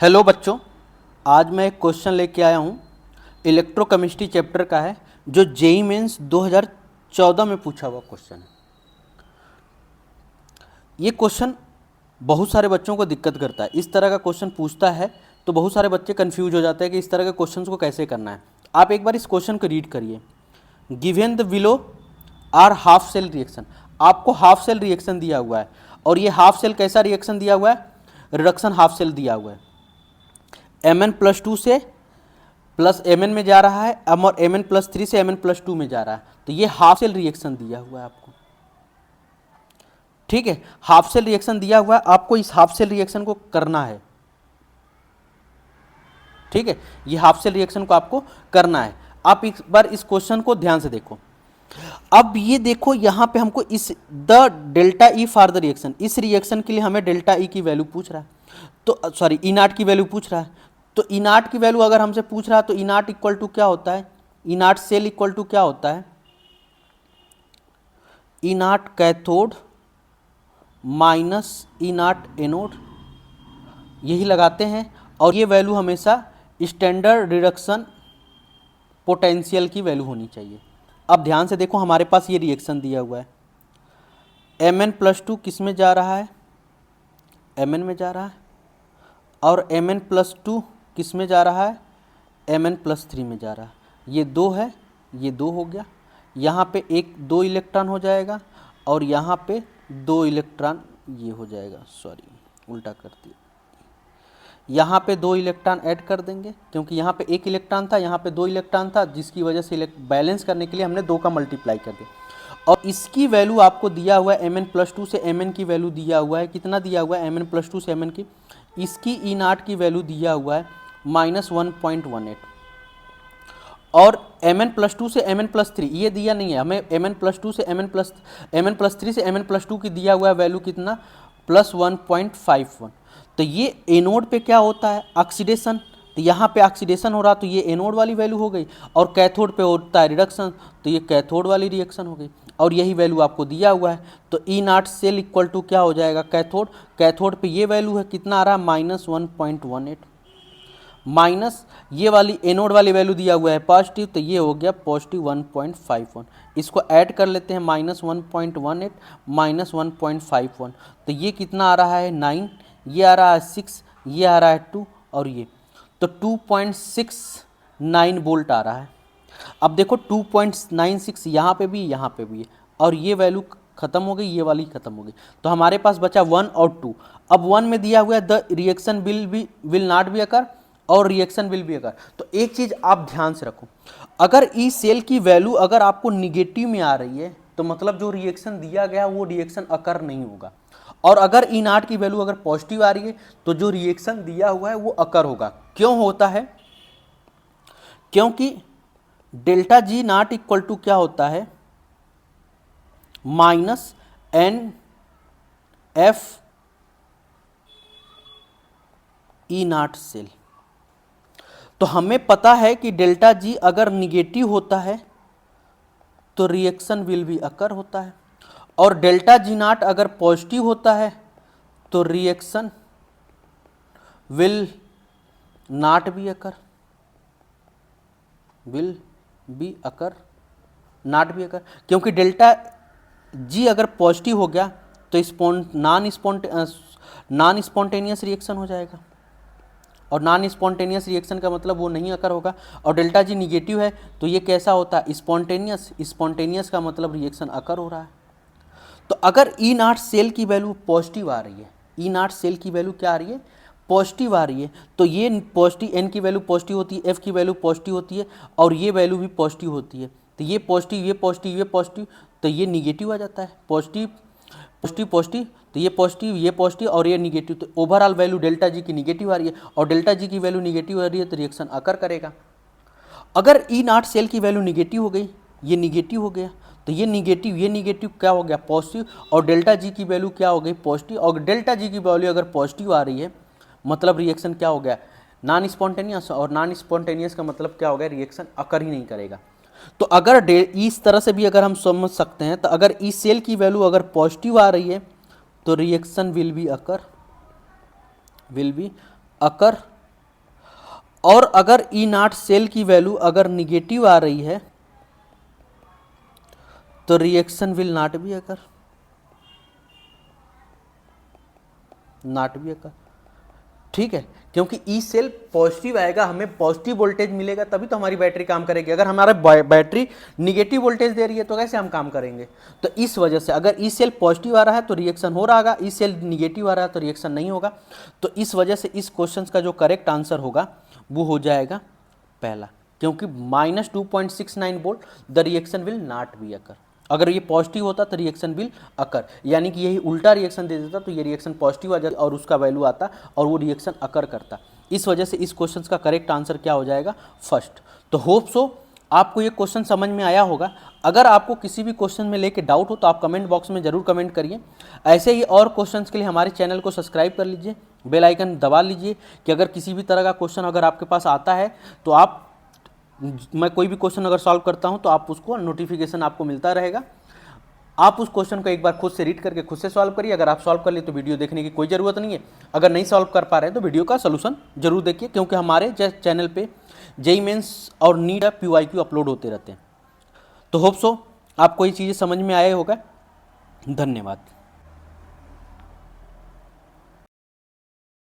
Hello बच्चों, आज मैं एक क्वेश्चन लेके आया हूँ। इलेक्ट्रोकेमिस्ट्री चैप्टर का है, जो जेईई मेंस 2014 में पूछा हुआ क्वेश्चन है। ये क्वेश्चन बहुत सारे बच्चों को दिक्कत करता है। इस तरह का क्वेश्चन पूछता है तो बहुत सारे बच्चे कंफ्यूज हो जाते हैं कि इस तरह के क्वेश्चन को कैसे करना है। आप एक बार इस क्वेश्चन को रीड करिए। Given the below are half cell reaction. आपको हाफ सेल रिएक्शन दिया हुआ है, और ये हाफ सेल कैसा रिएक्शन दिया हुआ है? रिडक्शन हाफ सेल दिया हुआ है। Mn+2 से प्लस Mn में जा रहा है, और Mn+3 से Mn+2 में जा रहा है। तो ये हाफ सेल रिएक्शन दिया हुआ है आपको। ठीक है, हाफ सेल रिएक्शन दिया हुआ है, आपको इस हाफ सेल रिएक्शन को करना है। ठीक है, ये हाफ सेल रिएक्शन को आपको करना है। आप एक बार इस क्वेश्चन को ध्यान से देखो। अब ये देखो, यहां पे हमको इस the delta E for the reaction, इस रिएक्शन के लिए हमें डेल्टा ई की वैल्यू पूछ रहा है, तो सॉरी ई नाट की वैल्यू पूछ रहा है। तो ई नाट की वैल्यू अगर हमसे पूछ रहा है तो ई नाट इक्वल टू क्या होता है? ई नाट सेल इक्वल टू क्या होता है? ई नाट कैथोड माइनस ई नाट एनोड, यही लगाते हैं। और ये वैल्यू हमेशा स्टैंडर्ड रिडक्शन पोटेंशियल की वैल्यू होनी चाहिए। अब ध्यान से देखो, हमारे पास ये रिएक्शन दिया हुआ है। Mn+2 किस में जा रहा है? Mn में जा रहा है। और Mn+2 किस में जा रहा है? Mn+3 में जा रहा है। ये 2 है, ये 2 हो गया। यहाँ पे एक 2 इलेक्ट्रॉन हो जाएगा, और यहाँ पे 2 इलेक्ट्रॉन ये हो जाएगा। सॉरी, उल्टा कर दिया। यहाँ पे 2 इलेक्ट्रॉन ऐड कर देंगे, क्योंकि यहाँ पे 1 इलेक्ट्रॉन था, यहाँ पे 2 इलेक्ट्रॉन था, जिसकी वजह से बैलेंस करने के लिए हमने 2 का मल्टीप्लाई कर दिया। और इसकी वैल्यू आपको दिया हुआ है Mn+2 से Mn की वैल्यू दिया हुआ है। कितना दिया हुआ है? Mn+2 से Mn की, इसकी ई नाट की वैल्यू दिया हुआ है -1.18। और Mn+2 से Mn+3 ये दिया नहीं है हमें। Mn+2 से Mn+3 से Mn+2 की दिया हुआ है वैल्यू कितना? +1.51। तो ये एनोड पे क्या होता है? ऑक्सीडेशन। तो यहाँ पे ऑक्सीडेशन हो रहा, तो ये एनोड वाली वैल्यू हो गई। और कैथोड पे होता है रिडक्शन, तो ये कैथोड वाली रिएक्शन हो गई। और यही वैल्यू आपको दिया हुआ है। तो ई नाट सेल इक्वल टू क्या हो जाएगा? कैथोड। कैथोड पे ये वैल्यू है, कितना आ रहा है? -1.18। माइनस ये वाली एनोड वाली वैल्यू दिया हुआ है पॉजिटिव, तो ये हो गया +1.51। इसको ऐड कर लेते हैं, -1.18 -1.51, तो ये कितना आ रहा है? 9। ये आ रहा है 6, ये आ रहा है 2, और ये तो 2.69 वोल्ट आ रहा है। अब देखो 2.96 यहाँ पे भी, यहाँ पे भी है, और ये वैल्यू खत्म हो गई, ये वाली खत्म हो गई। तो हमारे पास बचा 1 और 2। अब 1 में दिया हुआ है the reaction will not be occur, और रिएक्शन विल बी अकर। तो एक चीज आप ध्यान से रखो, अगर ई सेल की वैल्यू अगर आपको निगेटिव में आ रही है, तो मतलब जो रिएक्शन दिया गया वो रिएक्शन अकर नहीं होगा। और अगर ई नाट की वैल्यू अगर पॉजिटिव आ रही है, तो जो रिएक्शन दिया हुआ है वो अकर होगा। क्यों होता है? क्योंकि delta G naught equal to क्या होता है? -NF E naught cell. तो हमें पता है कि डेल्टा जी अगर निगेटिव होता है तो रिएक्शन विल बी अकर होता है, और डेल्टा जी नाट अगर पॉजिटिव होता है तो reaction will not be occur, will be occur, not be occur. क्योंकि डेल्टा जी अगर पॉजिटिव हो गया तो नॉन स्पॉन्टेनियस रिएक्शन हो जाएगा, और नॉन स्पॉन्टेनियस रिएक्शन का मतलब वो नहीं अकर होगा। और डेल्टा जी निगेटिव है तो ये कैसा होता है? स्पॉन्टेनियस। स्पॉन्टेनियस का मतलब रिएक्शन अकर हो रहा है। तो अगर ई नाट सेल की वैल्यू पॉजिटिव आ रही है, ई नाट सेल की वैल्यू क्या आ रही है? पॉजिटिव आ रही है, तो ये पॉजिटिव, एन की वैल्यू पॉजिटिव होती है, एफ की वैल्यू पॉजिटिव होती है, और ये वैल्यू भी पॉजिटिव होती है। तो ये पॉजिटिव, ये पॉजिटिव, ये पॉजिटिव, तो ये निगेटिव आ जाता है। पॉजिटिव पॉजिटिव पॉजिटिव, तो ये पॉजिटिव, ये पॉजिटिव, और ये निगेटिव। तो ओवरऑल वैल्यू डेल्टा जी की निगेटिव आ रही है, और डेल्टा जी की वैल्यू निगेटिव आ रही है, तो रिएक्शन अकर करेगा। अगर ई नाट सेल की वैल्यू निगेटिव हो गई, ये निगेटिव हो गया, तो ये निगेटिव क्या हो गया? पॉजिटिव। और डेल्टा जी की वैल्यू क्या हो गई? पॉजिटिव। और डेल्टा जी की वैल्यू अगर पॉजिटिव आ रही है, मतलब रिएक्शन क्या हो गया? Non spontaneous. और नॉन स्पॉन्टेनियस का मतलब क्या हो गया? रिएक्शन अकर ही नहीं करेगा। तो अगर इस तरह से भी अगर हम समझ सकते हैं, तो अगर ई सेल की वैल्यू अगर पॉजिटिव आ रही है तो रिएक्शन विल बी अकर, और अगर ई नॉट सेल की वैल्यू अगर निगेटिव आ रही है तो reaction will not be occur, not be occur. ठीक है, क्योंकि ई सेल पॉजिटिव आएगा, हमें पॉजिटिव वोल्टेज मिलेगा तभी तो हमारी बैटरी काम करेगी। अगर हमारा बैटरी निगेटिव वोल्टेज दे रही है तो कैसे हम काम करेंगे। तो इस वजह से अगर ई सेल पॉजिटिव आ रहा है तो रिएक्शन हो रहा होगा, ई सेल निगेटिव आ रहा है तो रिएक्शन नहीं होगा। तो इस वजह से इस क्वेश्चन का जो करेक्ट आंसर होगा वो हो जाएगा पहला, क्योंकि -2.69 volt the reaction will not be occur. अगर ये पॉजिटिव होता तो रिएक्शन विल अकर, यानी कि यही उल्टा रिएक्शन दे देता तो ये रिएक्शन पॉजिटिव आ जाता और उसका वैल्यू आता और वो रिएक्शन अकर करता। इस वजह से इस क्वेश्चन का करेक्ट आंसर क्या हो जाएगा, फर्स्ट। तो होप सो आपको ये क्वेश्चन समझ में आया होगा। अगर आपको किसी भी क्वेश्चन में लेके डाउट हो तो आप कमेंट बॉक्स में जरूर कमेंट करिए। ऐसे ही और क्वेश्चंस के लिए हमारे चैनल को सब्सक्राइब कर लीजिए, बेल आइकन दबा लीजिए कि अगर किसी भी तरह का क्वेश्चन अगर आपके पास आता है तो आप, मैं कोई भी क्वेश्चन अगर सॉल्व करता हूं तो आप उसको नोटिफिकेशन आपको मिलता रहेगा। आप उस क्वेश्चन को एक बार खुद से रीड करके खुद से सॉल्व करिए। अगर आप सॉल्व कर लिए तो वीडियो देखने की कोई ज़रूरत नहीं है। अगर नहीं सॉल्व कर पा रहे हैं तो वीडियो का सलूशन जरूर देखिए, क्योंकि हमारे चैनल पे जेईई मेंस और नीट PYQ अपलोड होते रहते हैं। तो होप सो आपको ये चीज़ें समझ में आया होगा। धन्यवाद।